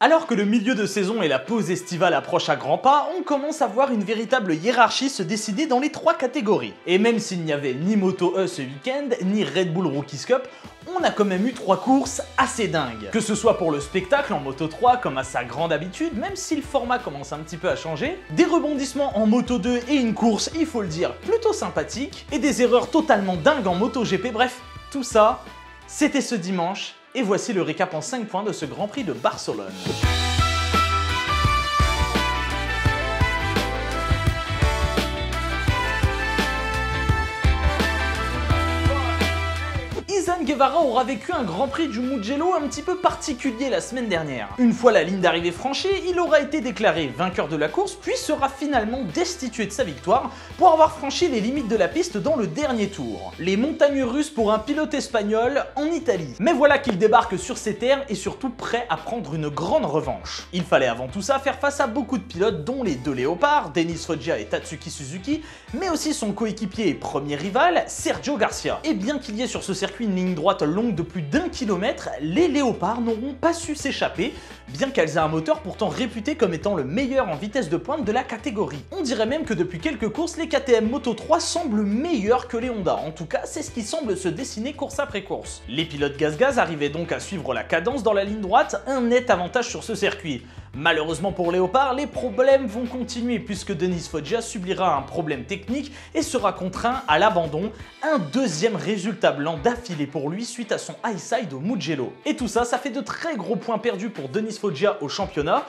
Alors que le milieu de saison et la pause estivale approchent à grands pas, on commence à voir une véritable hiérarchie se décider dans les trois catégories. Et même s'il n'y avait ni Moto E ce week-end, ni Red Bull Rookies Cup, on a quand même eu 3 courses assez dingues. Que ce soit pour le spectacle en Moto 3 comme à sa grande habitude, même si le format commence un petit peu à changer, des rebondissements en Moto 2 et une course, il faut le dire, plutôt sympathique, et des erreurs totalement dingues en Moto GP, bref, tout ça, c'était ce dimanche. Et voici le récap en 5 points de ce Grand Prix de Barcelone. Izan Guevara aura vécu un Grand Prix du Mugello un petit peu particulier la semaine dernière. Une fois la ligne d'arrivée franchie, il aura été déclaré vainqueur de la course, puis sera finalement destitué de sa victoire pour avoir franchi les limites de la piste dans le dernier tour. Les montagnes russes pour un pilote espagnol en Italie. Mais voilà qu'il débarque sur ces terres et surtout prêt à prendre une grande revanche. Il fallait avant tout ça faire face à beaucoup de pilotes dont les deux léopards, Denis Foggia et Tatsuki Suzuki, mais aussi son coéquipier et premier rival, Sergio Garcia. Et bien qu'il y ait sur ce circuit une ligne droite longue de plus d'1 kilomètre, les léopards n'auront pas su s'échapper, bien qu'elles aient un moteur pourtant réputé comme étant le meilleur en vitesse de pointe de la catégorie. On dirait même que depuis quelques courses, les KTM Moto 3 semblent meilleurs que les Honda. En tout cas, c'est ce qui semble se dessiner course après course. Les pilotes gaz-gaz arrivaient donc à suivre la cadence dans la ligne droite, un net avantage sur ce circuit. Malheureusement pour Léopard, les problèmes vont continuer puisque Denis Foggia subira un problème technique et sera contraint à l'abandon, un deuxième résultat blanc d'affilée pour lui suite à son high side au Mugello. Et tout ça, ça fait de très gros points perdus pour Denis Foggia au championnat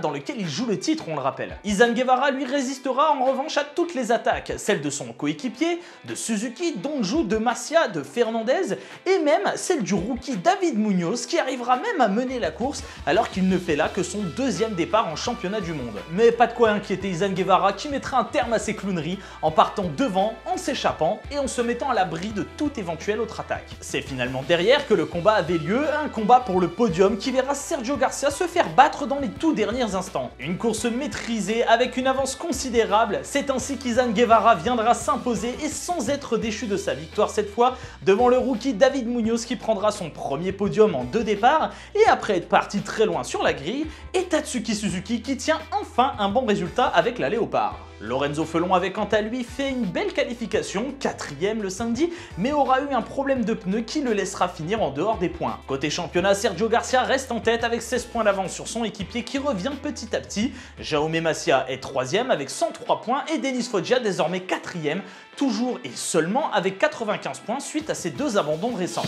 dans lequel il joue le titre, on le rappelle. Izan Guevara lui résistera en revanche à toutes les attaques, celles de son coéquipier, de Suzuki, d'Onju, de Masia, de Fernandez et même celle du rookie David Munoz qui arrivera même à mener la course alors qu'il ne fait là que son deuxième départ en championnat du monde. Mais pas de quoi inquiéter Izan Guevara qui mettra un terme à ses clowneries en partant devant, en s'échappant et en se mettant à l'abri de toute éventuelle autre attaque. C'est finalement derrière que le combat avait lieu, un combat pour le podium qui verra Sergio Garcia se faire battre dans les tout derniers instants. Une course maîtrisée avec une avance considérable, c'est ainsi qu'Izan Guevara viendra s'imposer et sans être déchu de sa victoire cette fois devant le rookie David Munoz qui prendra son premier podium en 2 départs et après être parti très loin sur la grille, et Tatsuki Suzuki qui tient enfin un bon résultat avec la Léopard. Lorenzo Felon avait quant à lui fait une belle qualification, 4ème le samedi, mais aura eu un problème de pneus qui le laissera finir en dehors des points. Côté championnat, Sergio Garcia reste en tête avec 16 points d'avance sur son équipier qui revient petit à petit. Jaume Masia est 3ème avec 103 points et Denis Foggia désormais 4ème, toujours et seulement avec 95 points suite à ses 2 abandons récents.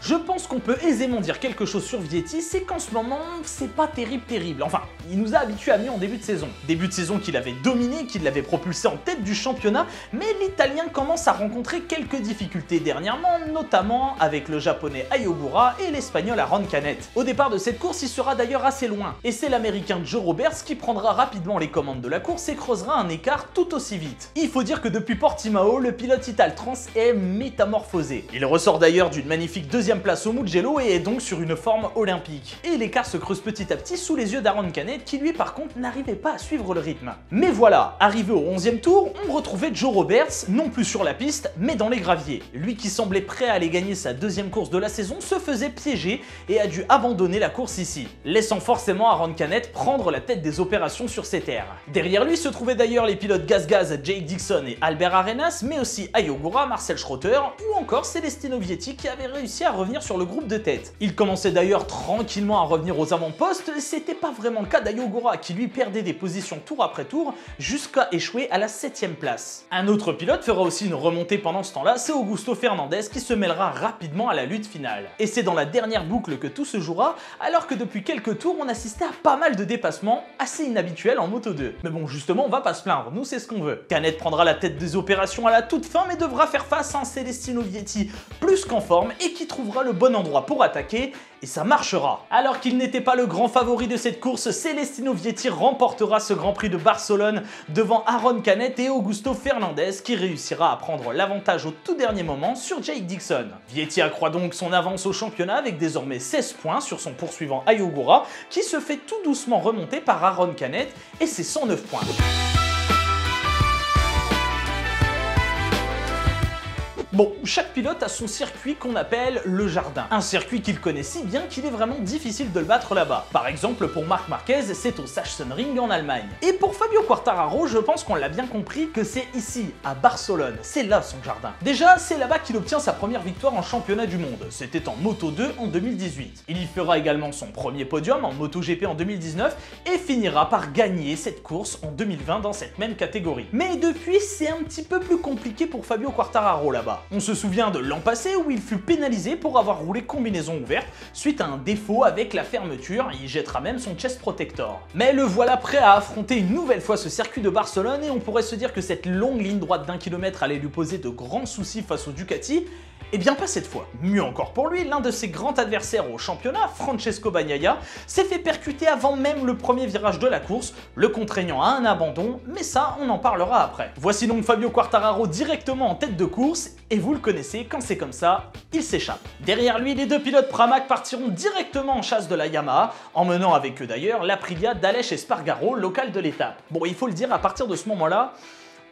Je pense qu'on peut aisément dire quelque chose sur Vietti, c'est qu'en ce moment, c'est pas terrible. Enfin, il nous a habitués à mieux en début de saison. Début de saison qu'il avait dominé, qu'il l'avait propulsé en tête du championnat, mais l'Italien commence à rencontrer quelques difficultés dernièrement, notamment avec le japonais Ayogura et l'Espagnol Aron Canet. Au départ de cette course, il sera d'ailleurs assez loin, et c'est l'Américain Joe Roberts qui prendra rapidement les commandes de la course et creusera un écart tout aussi vite. Il faut dire que depuis Portimao, le pilote Italtrans est métamorphosé. Il ressort d'ailleurs d'une magnifique deuxième place au Mugello et est donc sur une forme olympique. Et l'écart se creuse petit à petit sous les yeux d'Aron Canet qui lui par contre n'arrivait pas à suivre le rythme. Mais voilà, arrivé au 11e tour, on retrouvait Joe Roberts, non plus sur la piste, mais dans les graviers. Lui qui semblait prêt à aller gagner sa 2e course de la saison se faisait piéger et a dû abandonner la course ici, laissant forcément Aron Canet prendre la tête des opérations sur ces terres. Derrière lui se trouvaient d'ailleurs les pilotes gaz-gaz Jake Dixon et Albert Arenas, mais aussi Ayogura, Marcel Schroeter ou encore Celestino Vietti qui avait réussi à revenir sur le groupe de tête. Il commençait d'ailleurs tranquillement à revenir aux avant-postes, c'était pas vraiment le cas d'Ayogura qui lui perdait des positions tour après tour jusqu'à échouer à la 7ème place. Un autre pilote fera aussi une remontée pendant ce temps-là, c'est Augusto Fernandez qui se mêlera rapidement à la lutte finale. Et c'est dans la dernière boucle que tout se jouera, alors que depuis quelques tours on assistait à pas mal de dépassements assez inhabituels en Moto 2. Mais bon, justement, on va pas se plaindre, nous c'est ce qu'on veut. Canet prendra la tête des opérations à la toute fin mais devra faire face à un Celestino Vietti plus qu'en forme et qui trouvera le bon endroit pour attaquer, et ça marchera. Alors qu'il n'était pas le grand favori de cette course, Celestino Vietti remportera ce Grand Prix de Barcelone devant Aron Canet et Augusto Fernandez qui réussira à prendre l'avantage au tout dernier moment sur Jake Dixon. Vietti accroît donc son avance au championnat avec désormais 16 points sur son poursuivant Ayogura qui se fait tout doucement remonter par Aron Canet et ses 109 points. Bon, chaque pilote a son circuit qu'on appelle le jardin. Un circuit qu'il connaît si bien qu'il est vraiment difficile de le battre là-bas. Par exemple, pour Marc Marquez, c'est au Sachsenring en Allemagne. Et pour Fabio Quartararo, je pense qu'on l'a bien compris que c'est ici, à Barcelone. C'est là son jardin. Déjà, c'est là-bas qu'il obtient sa première victoire en championnat du monde. C'était en Moto 2 en 2018. Il y fera également son premier podium en MotoGP en 2019 et finira par gagner cette course en 2020 dans cette même catégorie. Mais depuis, c'est un petit peu plus compliqué pour Fabio Quartararo là-bas. On se souvient de l'an passé où il fut pénalisé pour avoir roulé combinaison ouverte suite à un défaut avec la fermeture, il jettera même son chest protector. Mais le voilà prêt à affronter une nouvelle fois ce circuit de Barcelone et on pourrait se dire que cette longue ligne droite d'1 km allait lui poser de grands soucis face au Ducati. Eh bien pas cette fois. Mieux encore pour lui, l'un de ses grands adversaires au championnat, Francesco Bagnaia, s'est fait percuter avant même le premier virage de la course, le contraignant à un abandon, mais ça on en parlera après. Voici donc Fabio Quartararo directement en tête de course, et vous le connaissez, quand c'est comme ça, il s'échappe. Derrière lui, les deux pilotes Pramac partiront directement en chasse de la Yamaha, emmenant avec eux d'ailleurs l'Aprilia d'Aleix Espargaro, local de l'étape. Bon, il faut le dire, à partir de ce moment-là,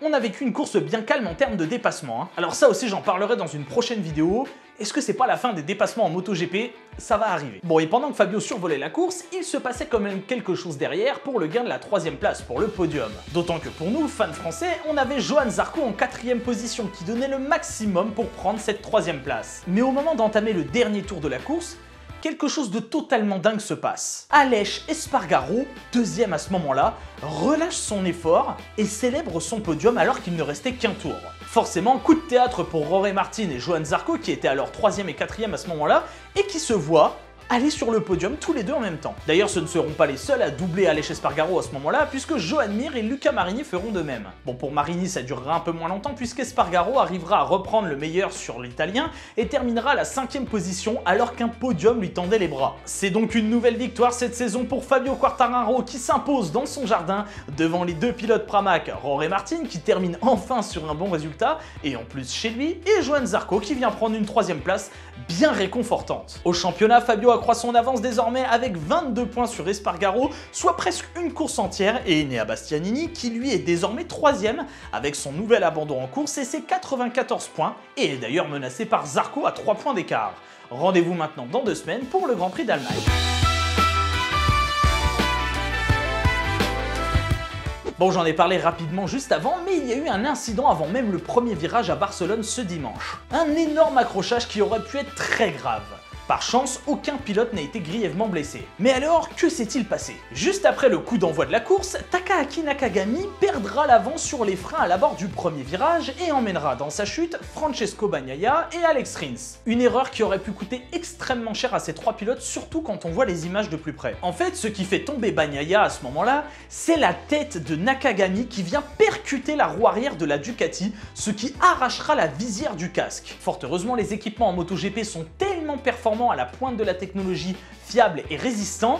on a vécu une course bien calme en termes de dépassement. Hein. Alors ça aussi j'en parlerai dans une prochaine vidéo. Est-ce que c'est pas la fin des dépassements en MotoGP? Ça va arriver. Bon, et pendant que Fabio survolait la course, il se passait quand même quelque chose derrière pour le gain de la 3e place, pour le podium. D'autant que pour nous, fans français, on avait Johann Zarco en 4e position qui donnait le maximum pour prendre cette 3e place. Mais au moment d'entamer le dernier tour de la course, quelque chose de totalement dingue se passe. Aleix Espargaro, 2e à ce moment-là, relâche son effort et célèbre son podium alors qu'il ne restait qu'un tour. Forcément, coup de théâtre pour Jorge Martin et Johann Zarco qui étaient alors 3e et 4e à ce moment-là et qui se voient aller sur le podium tous les deux en même temps. D'ailleurs, ce ne seront pas les seuls à doubler Aleix Espargaro à ce moment-là, puisque Joan Mir et Luca Marini feront de même. Bon, pour Marini, ça durera un peu moins longtemps, puisqu'Espargaro arrivera à reprendre le meilleur sur l'Italien et terminera à la 5e position, alors qu'un podium lui tendait les bras. C'est donc une nouvelle victoire cette saison pour Fabio Quartararo, qui s'impose dans son jardin, devant les deux pilotes Pramac, Jorge Martin, qui termine enfin sur un bon résultat, et en plus chez lui, et Johann Zarco, qui vient prendre une 3e place bien réconfortante. Au championnat, Fabio accroît son avance désormais avec 22 points sur Espargaro, soit presque une course entière, et Enea Bastianini qui lui est désormais 3e avec son nouvel abandon en course et ses 94 points, et est d'ailleurs menacé par Zarco à 3 points d'écart. Rendez-vous maintenant dans 2 semaines pour le Grand Prix d'Allemagne. Bon, j'en ai parlé rapidement juste avant, mais il y a eu un incident avant même le premier virage à Barcelone ce dimanche. Un énorme accrochage qui aurait pu être très grave. Par chance, aucun pilote n'a été grièvement blessé. Mais alors, que s'est-il passé? Juste après le coup d'envoi de la course, Takaaki Nakagami perdra l'avance sur les freins à l'abord du premier virage et emmènera dans sa chute Francesco Bagnaia et Alex Rins. Une erreur qui aurait pu coûter extrêmement cher à ces 3 pilotes, surtout quand on voit les images de plus près. En fait, ce qui fait tomber Bagnaia à ce moment-là, c'est la tête de Nakagami qui vient percuter la roue arrière de la Ducati, ce qui arrachera la visière du casque. Fort heureusement, les équipements en MotoGP sont tellement performants à la pointe de la technologie, fiable et résistant,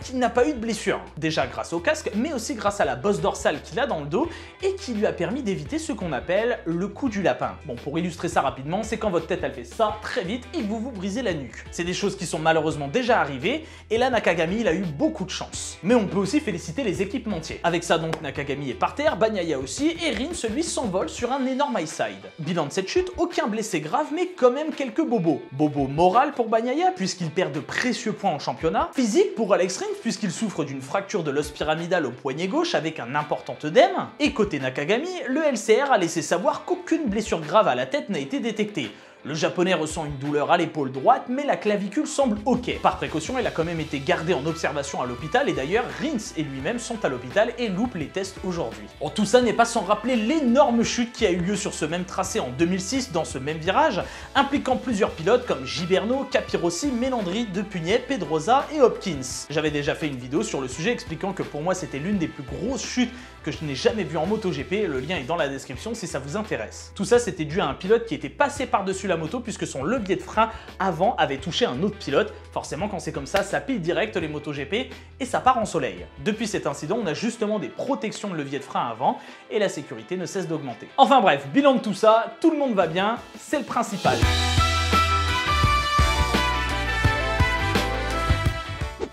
qu'il n'a pas eu de blessure. Déjà grâce au casque, mais aussi grâce à la bosse dorsale qu'il a dans le dos et qui lui a permis d'éviter ce qu'on appelle le coup du lapin. Bon, pour illustrer ça rapidement, c'est quand votre tête elle fait ça très vite et vous vous brisez la nuque. C'est des choses qui sont malheureusement déjà arrivées et là Nakagami il a eu beaucoup de chance. Mais on peut aussi féliciter les équipementiers. Avec ça donc Nakagami est par terre, Bagnaia aussi et Rins celui s'envole sur un énorme high side. Bilan de cette chute, aucun blessé grave mais quand même quelques bobos. Bobo moral pour Bagnaia puisqu'il perd de précieux points en championnat, physique pour Alex Rins puisqu'il souffre d'une fracture de l'os pyramidal au poignet gauche avec un important œdème, et côté Nakagami, le LCR a laissé savoir qu'aucune blessure grave à la tête n'a été détectée. Le japonais ressent une douleur à l'épaule droite, mais la clavicule semble ok. Par précaution, il a quand même été gardé en observation à l'hôpital et d'ailleurs, Rins et lui-même sont à l'hôpital et loupent les tests aujourd'hui. Bon, tout ça n'est pas sans rappeler l'énorme chute qui a eu lieu sur ce même tracé en 2006 dans ce même virage, impliquant plusieurs pilotes comme Giberno, Capirossi, Melandri, Depugnet, Pedrosa et Hopkins. J'avais déjà fait une vidéo sur le sujet expliquant que pour moi c'était l'une des plus grosses chutes que je n'ai jamais vues en MotoGP, le lien est dans la description si ça vous intéresse. Tout ça c'était dû à un pilote qui était passé par-dessus la moto puisque son levier de frein avant avait touché un autre pilote. Forcément quand c'est comme ça pile direct les MotoGP et ça part en soleil. Depuis cet incident, on a justement des protections de levier de frein avant et la sécurité ne cesse d'augmenter. Enfin bref, bilan de tout ça, tout le monde va bien, c'est le principal.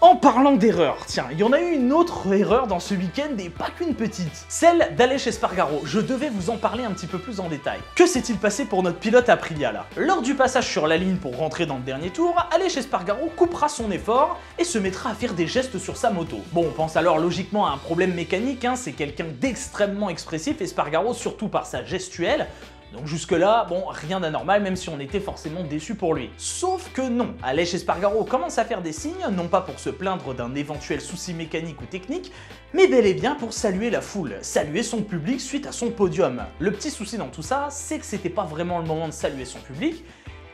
En parlant d'erreurs, tiens, il y en a eu une autre erreur dans ce week-end et pas qu'une petite. Celle d'Aleix Espargaro, je devais vous en parler un petit peu plus en détail. Que s'est-il passé pour notre pilote Aprilia là? Lors du passage sur la ligne pour rentrer dans le dernier tour, Aleix Espargaro coupera son effort et se mettra à faire des gestes sur sa moto. Bon, on pense alors logiquement à un problème mécanique, hein, c'est quelqu'un d'extrêmement expressif, Espargaro, surtout par sa gestuelle. Donc jusque-là, bon, rien d'anormal, même si on était forcément déçu pour lui. Sauf que non, Aleix Espargaro commence à faire des signes, non pas pour se plaindre d'un éventuel souci mécanique ou technique, mais bel et bien pour saluer la foule, saluer son public suite à son podium. Le petit souci dans tout ça, c'est que c'était pas vraiment le moment de saluer son public,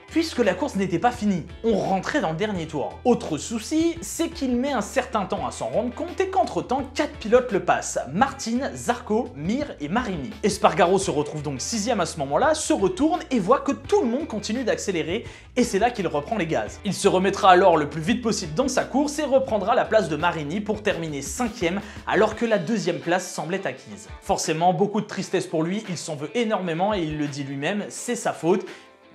puisque la course n'était pas finie, on rentrait dans le dernier tour. Autre souci, c'est qu'il met un certain temps à s'en rendre compte et qu'entre-temps, 4 pilotes le passent, Martin, Zarco, Mir et Marini. Espargaro se retrouve donc 6ème à ce moment-là, se retourne et voit que tout le monde continue d'accélérer, et c'est là qu'il reprend les gaz. Il se remettra alors le plus vite possible dans sa course et reprendra la place de Marini pour terminer 5ème, alors que la 2ème place semblait acquise. Forcément, beaucoup de tristesse pour lui, il s'en veut énormément et il le dit lui-même, c'est sa faute.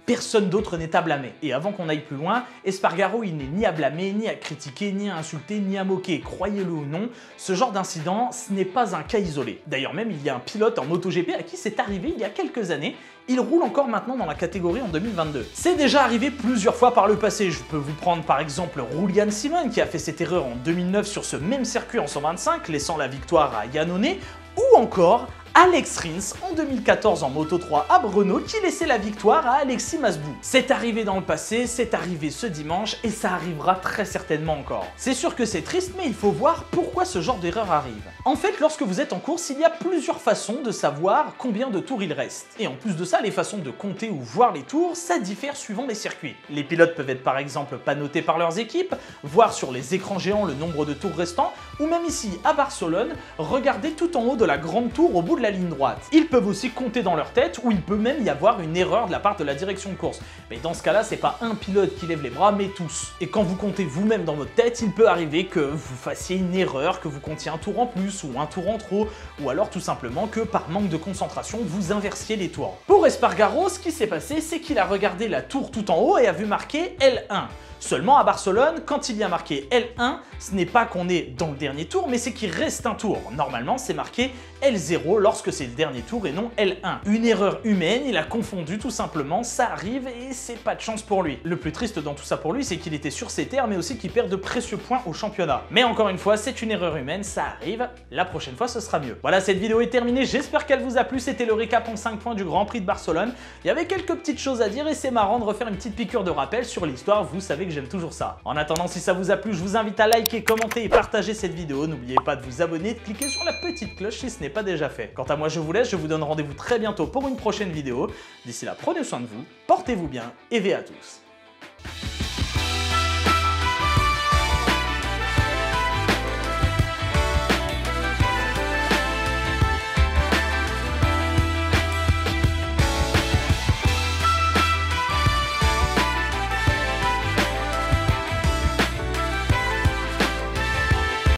Personne d'autre n'est à blâmer. Et avant qu'on aille plus loin, Espargaro il n'est ni à blâmer, ni à critiquer, ni à insulter, ni à moquer. Croyez-le ou non, ce genre d'incident, ce n'est pas un cas isolé. D'ailleurs même, il y a un pilote en MotoGP à qui c'est arrivé il y a quelques années. Il roule encore maintenant dans la catégorie en 2022. C'est déjà arrivé plusieurs fois par le passé. Je peux vous prendre par exemple Julian Simon qui a fait cette erreur en 2009 sur ce même circuit en 125, laissant la victoire à Iannone, ou encore Alex Rins en 2014 en Moto3 à Brno qui laissait la victoire à Alexis Masbou. C'est arrivé dans le passé, c'est arrivé ce dimanche et ça arrivera très certainement encore. C'est sûr que c'est triste mais il faut voir pourquoi ce genre d'erreur arrive. En fait, lorsque vous êtes en course, il y a plusieurs façons de savoir combien de tours il reste. Et en plus de ça, les façons de compter ou voir les tours, ça diffère suivant les circuits. Les pilotes peuvent être par exemple pas notés par leurs équipes, voir sur les écrans géants le nombre de tours restants, ou même ici à Barcelone, regarder tout en haut de la grande tour au bout de la ligne droite. Ils peuvent aussi compter dans leur tête ou il peut même y avoir une erreur de la part de la direction de course. Mais dans ce cas-là, c'est pas un pilote qui lève les bras, mais tous. Et quand vous comptez vous-même dans votre tête, il peut arriver que vous fassiez une erreur, que vous comptiez un tour en plus ou un tour en trop, ou alors tout simplement que par manque de concentration, vous inversiez les tours. Pour Espargaro, ce qui s'est passé, c'est qu'il a regardé la tour tout en haut et a vu marquer L1. Seulement à Barcelone, quand il y a marqué L1, ce n'est pas qu'on est dans le dernier tour, mais c'est qu'il reste un tour. Normalement, c'est marqué L0 lorsque c'est le dernier tour et non L1. Une erreur humaine, il a confondu tout simplement, ça arrive et c'est pas de chance pour lui. Le plus triste dans tout ça pour lui, c'est qu'il était sur ses terres, mais aussi qu'il perd de précieux points au championnat. Mais encore une fois, c'est une erreur humaine, ça arrive, la prochaine fois ce sera mieux. Voilà, cette vidéo est terminée, j'espère qu'elle vous a plu, c'était le récap en 5 points du Grand Prix de Barcelone. Il y avait quelques petites choses à dire et c'est marrant de refaire une petite piqûre de rappel sur l'histoire, vous savez que j'aime toujours ça. En attendant, si ça vous a plu, je vous invite à liker, commenter et partager cette vidéo. N'oubliez pas de vous abonner, de cliquer sur la petite cloche si ce n'est pas déjà fait. Quant à moi, je vous laisse, je vous donne rendez-vous très bientôt pour une prochaine vidéo. D'ici là, prenez soin de vous, portez-vous bien et V à tous.